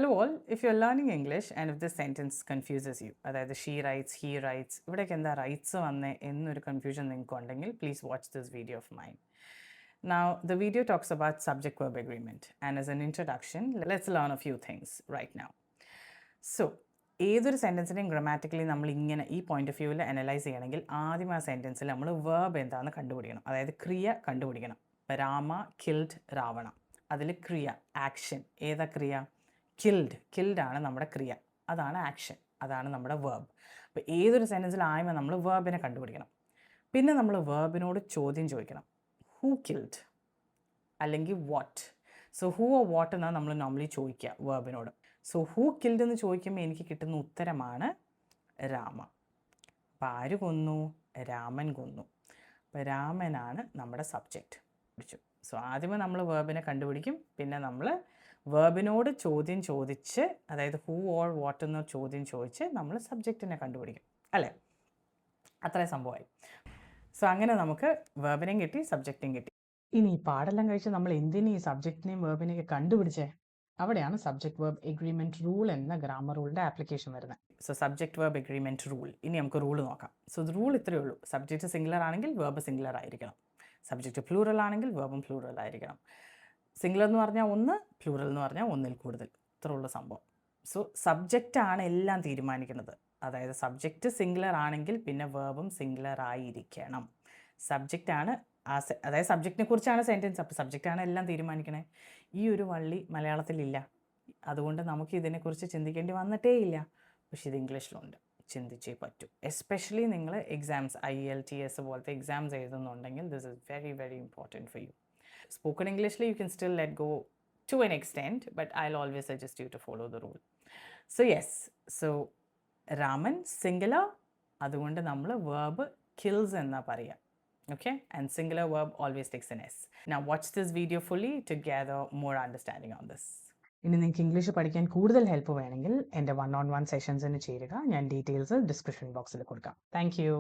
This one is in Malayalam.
Hello all, if you're learning English and if this sentence confuses you, അതായത് she writes, he writes, ഇവിടേക്ക് എന്താ റൈറ്റ്സ് വന്നേ എന്നൊരു കൺഫ്യൂഷൻ നിങ്ങൾക്ക് ഉണ്ടെങ്കിൽ please watch this video of mine. Now, the video talks about subject-verb agreement, and as an introduction, let's learn a few things right now. So, ഏതൊരു സെൻറ്റൻസിനെയും ഗ്രാമാറ്റിക്കലി നമ്മൾ ഇങ്ങനെ ഈ പോയിന്റ് ഓഫ് വ്യൂവിൽ അനലൈസ് ചെയ്യണമെങ്കിൽ ആദ്യം ആ സെൻറ്റൻസിൽ നമ്മൾ വേർബ് എന്താണെന്ന് കണ്ടുപിടിക്കണം, അതായത് ക്രിയ കണ്ടുപിടിക്കണം. രാമ കിൽഡ് രാവണ, അതിൽ ക്രിയ ആക്ഷൻ ഏതാ ക്രിയ? കിൽഡ് ആണ് നമ്മുടെ ക്രിയ, അതാണ് ആക്ഷൻ, അതാണ് നമ്മുടെ വേർബ്. അപ്പോൾ ഏതൊരു സെൻറ്റൻസിലായുമ്പോൾ നമ്മൾ വേർബിനെ കണ്ടുപിടിക്കണം. പിന്നെ നമ്മൾ വേർബിനോട് ചോദ്യം ചോദിക്കണം, ഹൂ കിൽഡ് അല്ലെങ്കിൽ what. So who or what എന്നാണ് നമ്മൾ നോർമലി ചോദിക്കുക വേർബിനോട്. സോ ഹൂ കിൽഡ് എന്ന് ചോദിക്കുമ്പോൾ എനിക്ക് കിട്ടുന്ന ഉത്തരമാണ് രാമ. അപ്പം ആര് കൊന്നു? രാമൻ കൊന്നു. അപ്പോൾ രാമനാണ് നമ്മുടെ സബ്ജക്റ്റ്. പിടിച്ചു. സോ ആദ്യമേ നമ്മൾ വേർബിനെ കണ്ടുപിടിക്കും, പിന്നെ നമ്മൾ വേർബിനോട് ചോദ്യം ചോദിച്ച്, അതായത് ഹൂ ഓർ വാട്ട് എന്ന ചോദ്യം ചോദിച്ച് നമ്മൾ സബ്ജക്റ്റിനെ കണ്ടുപിടിക്കും, അല്ലേ? അത്രയും സംഭവമായി. സോ അങ്ങനെ നമുക്ക് വേർബിനെയും കിട്ടി, സബ്ജക്റ്റിനെയും കിട്ടി. ഇനി ഈ പാടെല്ലാം കഴിച്ച് നമ്മൾ എന്തിനു ഈ സബ്ജക്റ്റിനെയും വേർബിനെയൊക്കെ കണ്ടുപിടിച്ചേ? അവിടെയാണ് സബ്ജക്റ്റ് വേർബ് എഗ്രിമെൻറ്റ് റൂൾ എന്ന ഗ്രാമർ റൂളിൻ്റെ ആപ്ലിക്കേഷൻ വരുന്നത്. So subject verb agreement rule. ഇനി നമുക്ക് റൂൾ നോക്കാം. സോ റൂൾ ഇത്രയേ ഉള്ളൂ. സബ്ജക്റ്റ് സിംഗുലർ ആണെങ്കിൽ വേർബ് സിംഗുലർ ആയിരിക്കണം. സബ്ജക്റ്റ് പ്ലൂറൽ ആണെങ്കിൽ വേർബും പ്ലൂറൽ ആയിരിക്കണം. സിംഗുലർ എന്ന് പറഞ്ഞാൽ ഒന്ന്, പ്ലൂറൽ എന്ന് പറഞ്ഞാൽ ഒന്നിൽ കൂടുതൽ. ഇത്രയുള്ള സംഭവം. സോ സബ്ജക്റ്റാണ് എല്ലാം തീരുമാനിക്കുന്നത്. അതായത് സബ്ജക്റ്റ് സിംഗുലർ ആണെങ്കിൽ പിന്നെ വേർബും സിംഗുലർ ആയിരിക്കണം. സബ്ജക്റ്റാണ് അതായത് സബ്ജക്റ്റിനെ കുറിച്ചാണ് സെൻറ്റൻസ്. അപ്പോൾ സബ്ജക്റ്റാണ് എല്ലാം തീരുമാനിക്കണേ. ഈ ഒരു വള്ളി മലയാളത്തിലില്ല, അതുകൊണ്ട് നമുക്ക് ഇതിനെക്കുറിച്ച് ചിന്തിക്കേണ്ടി വന്നിട്ടേ ഇല്ല. പക്ഷെ ഇത് ഇംഗ്ലീഷിലുണ്ട്, ചിന്തിച്ചേ പറ്റൂ. എസ്പെഷ്യലി നിങ്ങൾ എക്സാംസ് IELTS പോലത്തെ എക്സാംസ് എഴുതുന്നുണ്ടെങ്കിൽ this is very very important for you. Spoken Englishly you can still let go to an extent, but I'll always suggest you to follow the rule. So yes, so Raman singular, അതുകൊണ്ട് നമ്മൾ verb kills എന്നാ പറയുക. Okay, and singular verb always takes an S. Now watch this video fully to gather more understanding on this. ഇനി നിങ്ങൾക്ക് ഇംഗ്ലീഷ് പഠിക്കാൻ കൂടുതൽ ഹെൽപ്പ് വേണമെങ്കിൽ എൻ്റെ 1-on-1 സെഷൻസിന് ചേരുക. ഞാൻ ഡീറ്റെയിൽസ് ഡിസ്ക്രിപ്ഷൻ ബോക്സിൽ കൊടുക്കാം. Thank you.